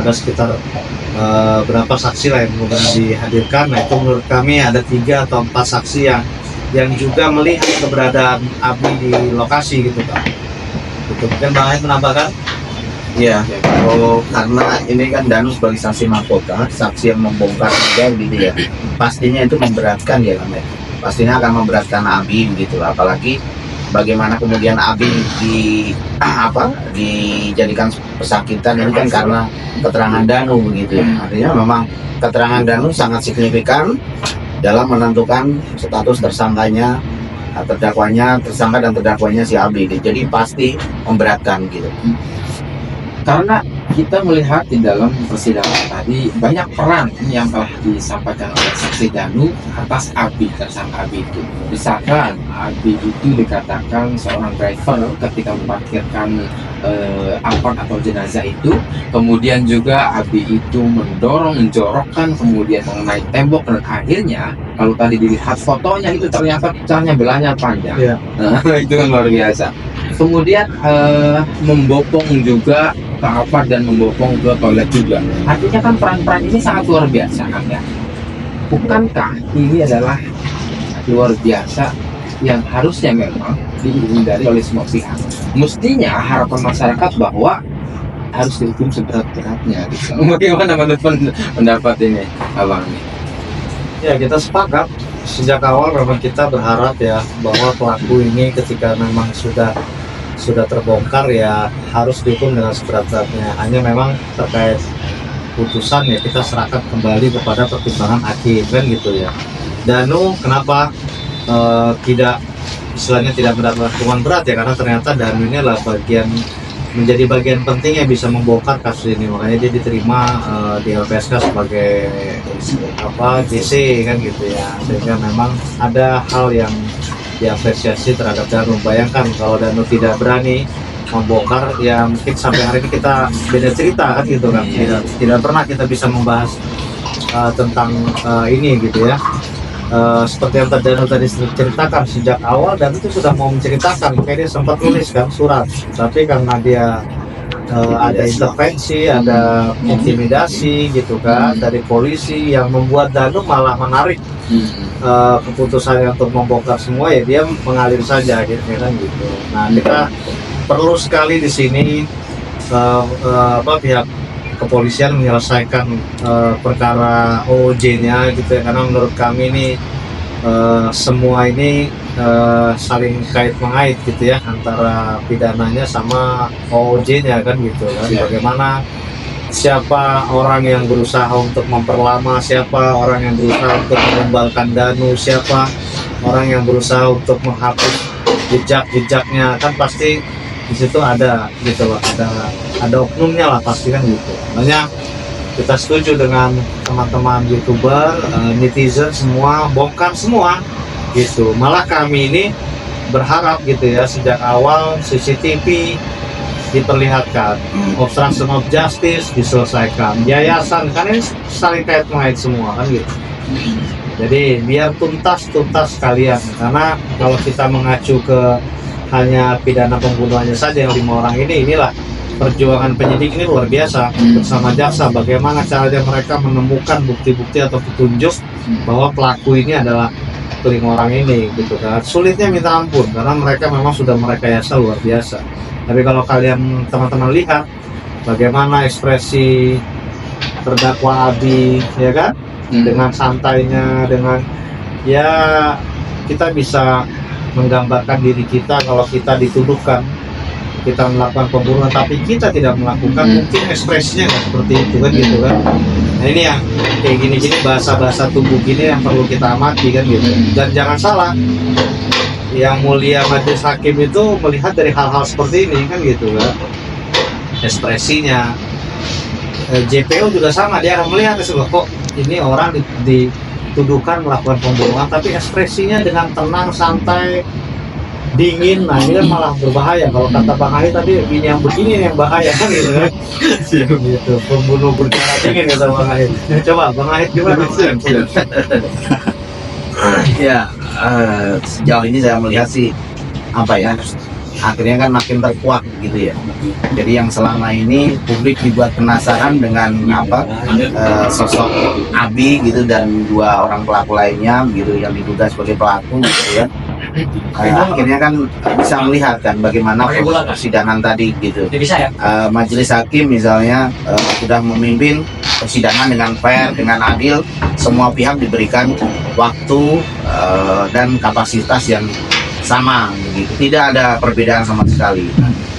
ada sekitar berapa saksi lah yang kemudian dihadirkan. Nah itu menurut kami ada 3 atau 4 saksi yang juga melihat keberadaan api di lokasi gitu Pak. Gitu. Mungkin Bang Ahid menambahkan? Iya, kalau karena ini kan Danu sebagai saksi mahkota, saksi yang membongkar juga gitu ya, pastinya itu memberatkan ya kan ya. Pastinya akan memberatkan Abi gitu, apalagi bagaimana kemudian Abi dijadikan pesakitan ini kan karena keterangan Danu begitu ya. Artinya memang keterangan Danu sangat signifikan dalam menentukan status tersangkanya, tersangka dan terdakwanya si Abi. Jadi pasti memberatkan gitu. Karena kita melihat di dalam persidangan tadi banyak peran yang telah disampaikan oleh saksi Danu atas Abi, tersangka Abi itu. Misalkan Abi itu dikatakan seorang driver ketika memarkirkan angkot atau jenazah itu, kemudian juga Abi itu mendorong, menjorokkan, kemudian mengenai tembok, dan akhirnya kalau tadi dilihat fotonya itu ternyata pecahnya belahnya panjang. Iya. Nah, itu kan luar biasa. Kemudian membopong juga ke apa dan membopong ke toilet juga. Artinya kan peran-peran ini sangat luar biasa kan ya. Bukankah ini adalah luar biasa yang harusnya memang dihindari oleh semua pihak? Mestinya harapan masyarakat bahwa harus dihukum seberat-beratnya gitu. Bagaimana menurut pendapat ini Abang? Ya kita sepakat. Sejak awal memang kita berharap ya bahwa pelaku ini ketika memang sudah terbongkar ya harus dihukum dengan seberat-beratnya. Hanya memang terkait putusan ya kita serahkan kembali kepada pertimbangan hakim kan gitu ya. Danu kenapa tidak istilahnya tidak mendapat hukuman berat ya, karena ternyata Danu ini adalah menjadi bagian penting yang bisa membongkar kasus ini, makanya dia diterima di LPSK sebagai JC kan gitu ya, sehingga memang ada hal yang diapresiasi terhadap Danu. Bayangkan kalau Danu tidak berani membongkar ya mungkin sampai hari ini kita beda cerita kan gitu kan. Tidak pernah kita bisa membahas tentang ini gitu ya. Seperti yang Danu tadi ceritakan sejak awal, dan itu sudah mau menceritakan, makanya dia sempat tulis kan surat, tapi karena dia ada intervensi, ada intimidasi gitu kan dari polisi yang membuat Danu malah menarik keputusannya untuk membongkar semua, ya dia mengalir saja gitu kan gitu. Nah kita perlu sekali di sini pihak kepolisian menyelesaikan perkara OOJ-nya gitu ya, karena menurut kami ini semua ini saling kait mengait gitu ya antara pidananya sama OOJ-nya kan gitu kan. Bagaimana siapa orang yang berusaha untuk memperlama, siapa orang yang berusaha untuk mengembalikan Danu, siapa orang yang berusaha untuk menghapus jejak-jejaknya, kan pasti di situ ada gitu loh, ada oknumnya lah pasti kan gitu. Makanya kita setuju dengan teman-teman YouTuber, netizen semua bongkar semua gitu. Malah kami ini berharap gitu ya sejak awal CCTV diperlihatkan, obstruction of justice diselesaikan, yayasan kan ini saling kait mengait semua kan gitu. Jadi biar tuntas sekalian, karena kalau kita mengacu ke hanya pidana pembunuhannya saja yang 5 orang inilah perjuangan penyidik ini luar biasa bersama jaksa, bagaimana caranya mereka menemukan bukti-bukti atau petunjuk bahwa pelaku ini adalah 5 orang ini gitu kan. Sulitnya minta ampun karena mereka memang sudah merekayasa luar biasa. Tapi kalau kalian teman-teman lihat bagaimana ekspresi terdakwa Abi ya kan, dengan santainya, dengan ya kita bisa menggambarkan diri kita kalau kita dituduhkan kita melakukan pembunuhan tapi kita tidak melakukan, mungkin ekspresinya nggak seperti itu kan gitu kan. Nah ini yang kayak gini-gini bahasa-bahasa tubuh gini yang perlu kita amati kan gitu. Dan jangan salah, yang mulia majelis hakim itu melihat dari hal-hal seperti ini kan gitu kan, ekspresinya. JPO juga sama, dia akan melihat kok ini orang dituduhkan melakukan pembunuhan tapi ekspresinya dengan tenang, santai, dingin. Nah ini kan malah berbahaya. Kalau kata Bang Ahid tadi, ini yang begini yang bahaya kan gitu kan. Gitu, pembunuh berdarah dingin kata Bang Ahid. Coba Bang Ahid gimana? Ya, sejauh ini saya melihat sih apa ya, akhirnya kan makin terkuak gitu ya. Jadi yang selama ini publik dibuat penasaran dengan sosok Abi gitu dan dua orang pelaku lainnya gitu yang diduga sebagai pelaku gitu ya. Akhirnya kan bisa melihat kan bagaimana proses persidangan tadi gitu. Majelis hakim misalnya sudah memimpin persidangan dengan fair, dengan adil, semua pihak diberikan waktu dan kapasitas yang sama begitu. Tidak ada perbedaan sama sekali.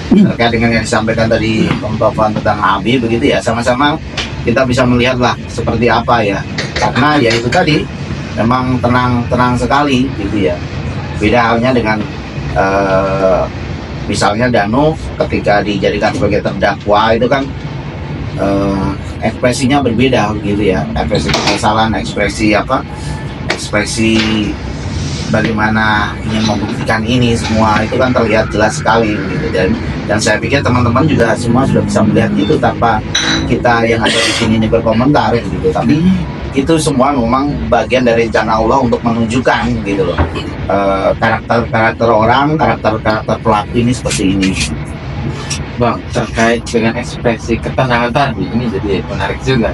Terkait dengan yang disampaikan tadi Bang tentang Abi begitu ya, sama-sama kita bisa melihatlah seperti apa ya. Karena ya itu tadi memang tenang sekali gitu ya. Beda halnya dengan misalnya Danu ketika dijadikan sebagai terdakwa itu kan ekspresinya berbeda gitu ya, ekspresi penyesalan, ekspresi bagaimana ingin membuktikan ini semua itu kan terlihat jelas sekali gitu. Dan saya pikir teman-teman juga semua sudah bisa melihat itu tanpa kita yang ada di sini ini berkomentar gitu. Tapi itu semua memang bagian dari rencana Allah untuk menunjukkan gitu loh karakter orang, karakter pelaku ini seperti ini. Bang, terkait dengan ekspresi ketenangan tadi, ini jadi menarik juga.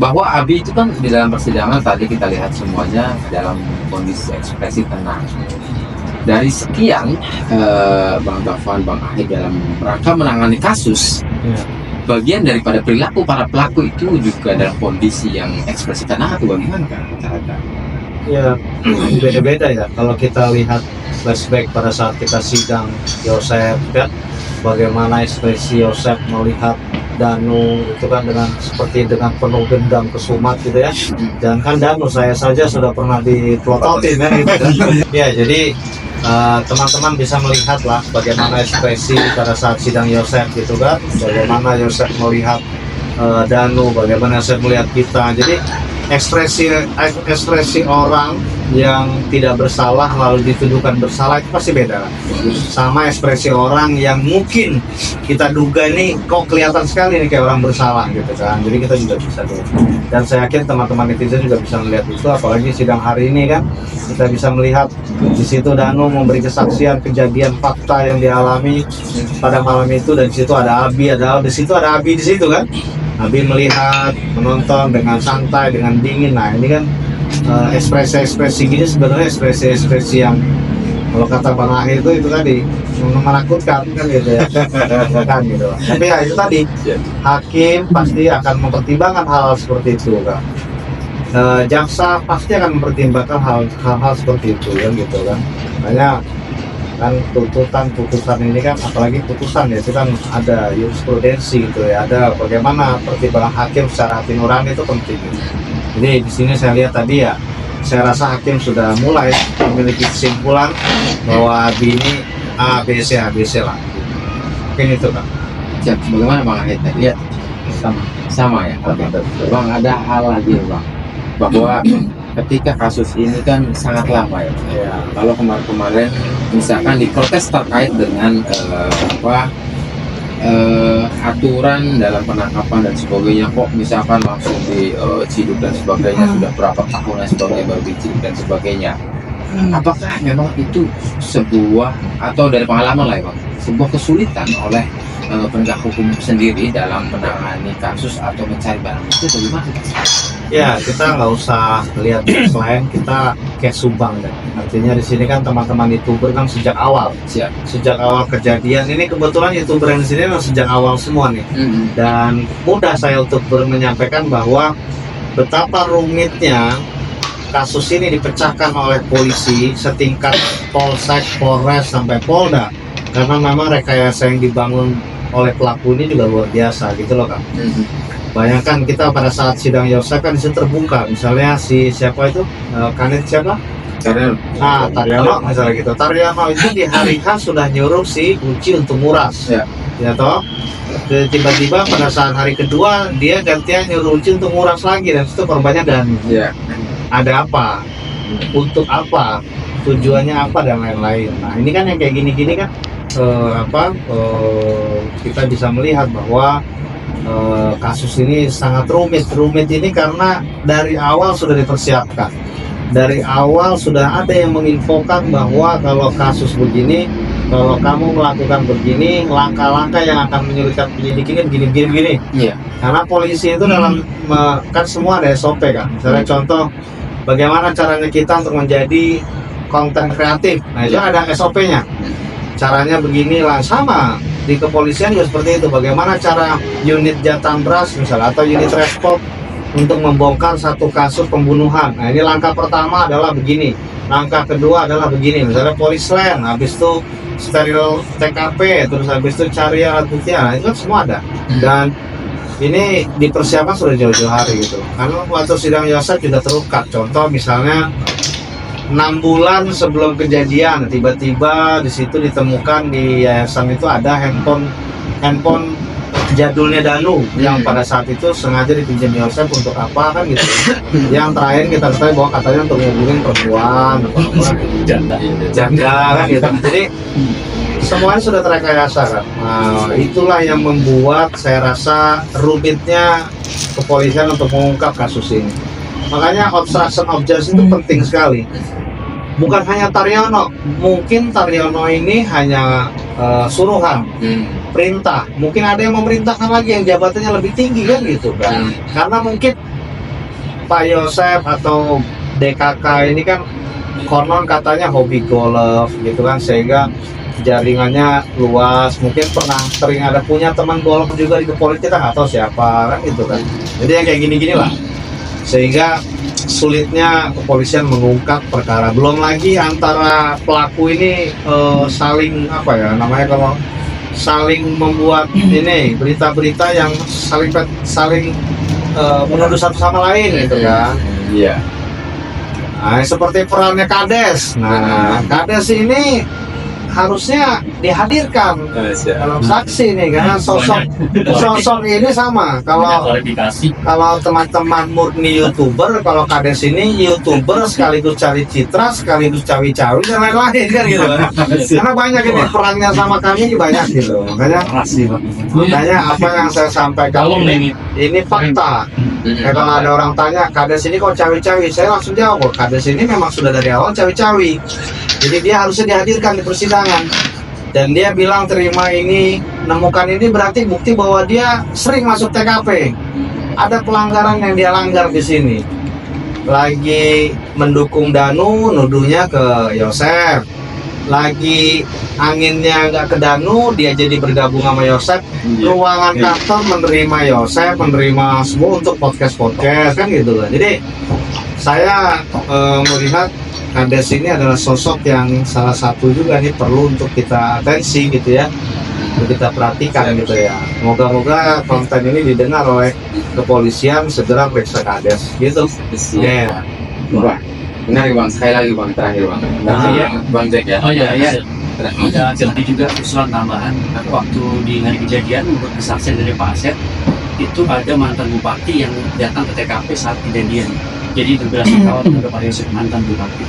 Bahwa Abi itu kan di dalam persidangan tadi kita lihat semuanya dalam kondisi ekspresi tenang. Dari sekian, Bang Taufan, Bang Ahid dalam rangka menangani kasus, bagian daripada perilaku para pelaku itu juga dalam kondisi yang ekspresi tenang atau bagaimana kan? Ya, beda-beda ya. Kalau kita lihat flashback pada saat kita sidang Yosef kan, bagaimana ekspresi Yosef melihat Danu itu kan dengan penuh dendam kesumat gitu ya. Dan kan Danu saya saja sudah pernah dipelototin ya gitu kan. Ya, jadi teman-teman bisa melihat lah bagaimana ekspresi pada saat sidang Yosef gitu kan, bagaimana Yosef melihat Danu, bagaimana Yosef melihat kita. Jadi ekspresi orang yang tidak bersalah lalu dituduhkan bersalah itu pasti beda lah. Sama ekspresi orang yang mungkin kita duga ini kok kelihatan sekali nih kayak orang bersalah gitu kan. Jadi kita juga bisa lihat. Dan saya yakin teman-teman netizen juga bisa melihat itu, apalagi sidang hari ini kan kita bisa melihat di situ Danu memberi kesaksian kejadian fakta yang dialami pada malam itu, dan di situ ada Abi, di situ kan. Abi melihat, menonton dengan santai, dengan dingin. Nah ini kan ekspresi gini sebenarnya ekspresi yang kalau kata Bang Ahir itu tadi menakutkan kan gitu ya. Kan gitu. Tapi ya itu tadi hakim pasti akan mempertimbangkan hal seperti itu kan. Jaksa pasti akan mempertimbangkan hal seperti itu kan gitu kan. Makanya kan putusan ini kan, apalagi putusan ya, itu kan ada jurisprudensi gitu ya, ada bagaimana pertimbangan hakim secara hati nurani itu penting. Jadi di sini saya lihat tadi ya, saya rasa hakim sudah mulai memiliki kesimpulan bahwa Abi ini ABC lah. Mungkin itu kan. Siap, bagaimana Bang Ahid tadi? Ya, Sama ya. Oke. Bang, ada hal lagi Bang, bahwa ketika kasus ini kan sangat lama ya. Kalau kemarin misalkan diprotes terkait dengan aturan dalam penangkapan dan sebagainya, kok misalkan langsung diciduk dan sebagainya, sudah berapa tahun dan sebagainya baru diciduk dan sebagainya. Apakah memang itu sebuah, atau dari pengalaman lah ya Bang, sebuah kesulitan oleh penegak hukum sendiri dalam menangani kasus atau mencari barang bukti, bagaimana? Ya, kita nggak usah lihat selain kita kayak Subang deh. Artinya di sini kan teman-teman YouTuber kan sejak awal kejadian ini, kebetulan YouTuber yang di sini memang sejak awal semua nih. Dan mudah saya untuk menyampaikan bahwa betapa rumitnya kasus ini dipecahkan oleh polisi setingkat polsek, polres sampai polda, karena memang rekayasa yang dibangun oleh pelaku ini juga luar biasa gitu loh kan. Bayangkan kita pada saat sidang Yosef kan disitu terbuka, misalnya si siapa itu Kanit siapa? Taryono misalnya gitu. Taryono itu di hari H sudah nyuruh si Uci untuk nguras, ya toh. Tiba-tiba pada saat hari kedua dia gantian nyuruh Uci untuk nguras lagi, dan itu korbannya Danu. Ada apa? Untuk apa? Tujuannya apa dan lain-lain. Nah ini kan yang kayak gini-gini kan kita bisa melihat bahwa kasus ini sangat rumit ini karena dari awal sudah dipersiapkan, dari awal sudah ada yang menginfokan bahwa kalau kasus begini kalau kamu melakukan begini, langkah-langkah yang akan menyulitkan penyidik ini begini. Iya. Karena polisi itu dalam kan semua ada SOP kan. Misalnya contoh, bagaimana caranya kita untuk menjadi konten kreatif. Nah itu ada SOP-nya. Caranya begini lah, sama di kepolisian juga seperti itu. Bagaimana cara unit Jatambras misalnya atau unit Respon untuk membongkar satu kasus pembunuhan. Nah ini langkah pertama adalah begini, langkah kedua adalah begini. Misalnya Polisland, habis itu steril TKP, terus habis itu cari alat bukti. Nah itu kan semua ada. Dan ini dipersiapkan sudah jauh-jauh hari gitu. Karena waktu sidang Yosef juga terungkap. Contoh misalnya 6 bulan sebelum kejadian, tiba-tiba di situ ditemukan di yayasan itu ada handphone jadulnya Danu yang pada saat itu sengaja dipinjam Yosef untuk apa kan gitu. Yang terakhir kita ketahui bahwa katanya untuk menghubungin perempuan janda kan gitu. Jadi semuanya sudah terekayasa kan. Nah, itulah yang membuat saya rasa rumitnya kepolisian untuk mengungkap kasus ini. Makanya obstruction of justice itu penting sekali. Bukan hanya Taryono, mungkin Taryono ini hanya suruhan, perintah. Mungkin ada yang memerintahkan lagi yang jabatannya lebih tinggi kan gitu kan. Karena mungkin Pak Yosef atau DKK ini kan konon katanya hobi golf gitu kan, sehingga jaringannya luas. Mungkin pernah sering ada punya teman golf juga di kepolisian, kita nggak tahu siapa kan gitu kan. Jadi yang kayak gini-gini lah, sehingga sulitnya kepolisian mengungkap perkara. Belum lagi antara pelaku ini saling apa ya namanya, kalau saling membuat ini berita-berita yang saling menuduh satu sama lain gitu kan. Iya. Nah, seperti perannya Kades. Nah, Kades ini harusnya dihadirkan dalam saksi nih, karena sosok ini sama. Kalau teman-teman murni YouTuber, kalau Kades ini YouTuber sekaligus cari citra, sekaligus cawi-cawi dan lain-lain kan gitu. Karena banyak ini perannya sama kami banyak gitu. Makanya apa yang saya sampaikan ini fakta. Kalau ada orang tanya Kades ini kok cawi-cawi, saya langsung jawab, Kades ini memang sudah dari awal cawi-cawi. Jadi dia harusnya dihadirkan di persidangan. Dan dia bilang terima ini, nemukan ini, berarti bukti bahwa dia sering masuk TKP. Ada pelanggaran yang dia langgar di sini. Lagi mendukung Danu, nuduhnya ke Yosef. Lagi anginnya nggak ke Danu, dia jadi bergabung sama Yosef. Ruangan kantor menerima Yosef, menerima semua untuk podcast kan gitu lah. Jadi saya melihat Kades ini adalah sosok yang salah satu juga nih perlu untuk kita atensi gitu ya, untuk kita perhatikan gitu ya. Moga-moga konten ini didengar oleh kepolisian, segera periksa Kades gitu. Ya. Bang, benar ya Bang, sekali lagi Bang, terakhir Bang. Bang Jack ya. Oh iya. Ada jadi juga usulan tambahan waktu di hari kejadian menurut kesaksian dari Pak Asep itu ada mantan bupati yang datang ke TKP saat kejadian. Jadi terbilang kawat terhadap Pak Yosef, mantan bupati.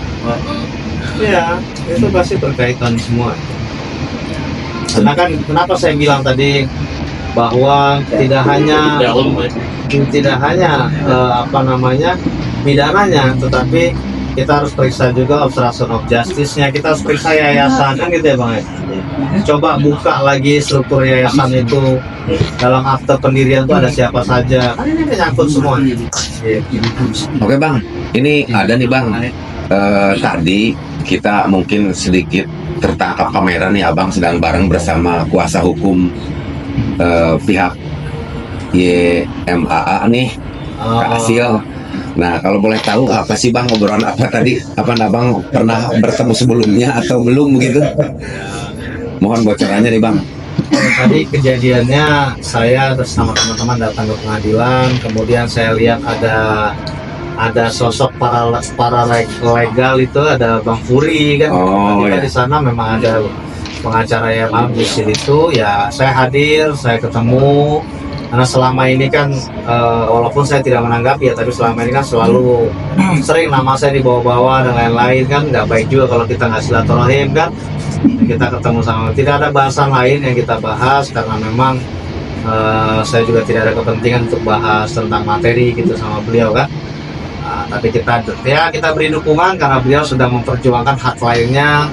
Ya, itu pasti berkaitan semua. Karena kan kenapa saya bilang tadi bahwa tidak hanya pidananya, tetapi kita harus periksa juga obstruction of justice-nya. Kita harus periksa yayasan kan gitu ya Bang ya. Coba buka lagi struktur yayasan itu, dalam akte pendirian itu ada siapa saja. Kan ini menyangkut semua. Oke Bang, ini ada nih Bang. Tadi kita mungkin sedikit tertangkap kamera nih, Abang sedang bareng bersama kuasa hukum pihak YMAA nih, Kak Asil. Nah, kalau boleh tahu apa sih Bang obrolan apa tadi? Apa Abang pernah bertemu sebelumnya atau belum begitu? Mohon bocorannya nih Bang. Tadi kejadiannya saya bersama teman-teman datang ke pengadilan, kemudian saya lihat ada sosok para legal itu, ada Bang Furi kan. Di sana memang ada pengacara yang bagus itu, ya saya hadir, saya ketemu. Karena selama ini kan walaupun saya tidak menanggapi ya, tapi selama ini kan selalu sering nama saya dibawa-bawa dan lain-lain kan, nggak baik juga kalau kita nggak silaturahim kan. Kita ketemu sama, tidak ada bahasan lain yang kita bahas karena memang saya juga tidak ada kepentingan untuk bahas tentang materi gitu sama beliau kan. Tapi kita beri dukungan karena beliau sudah memperjuangkan hak lainnya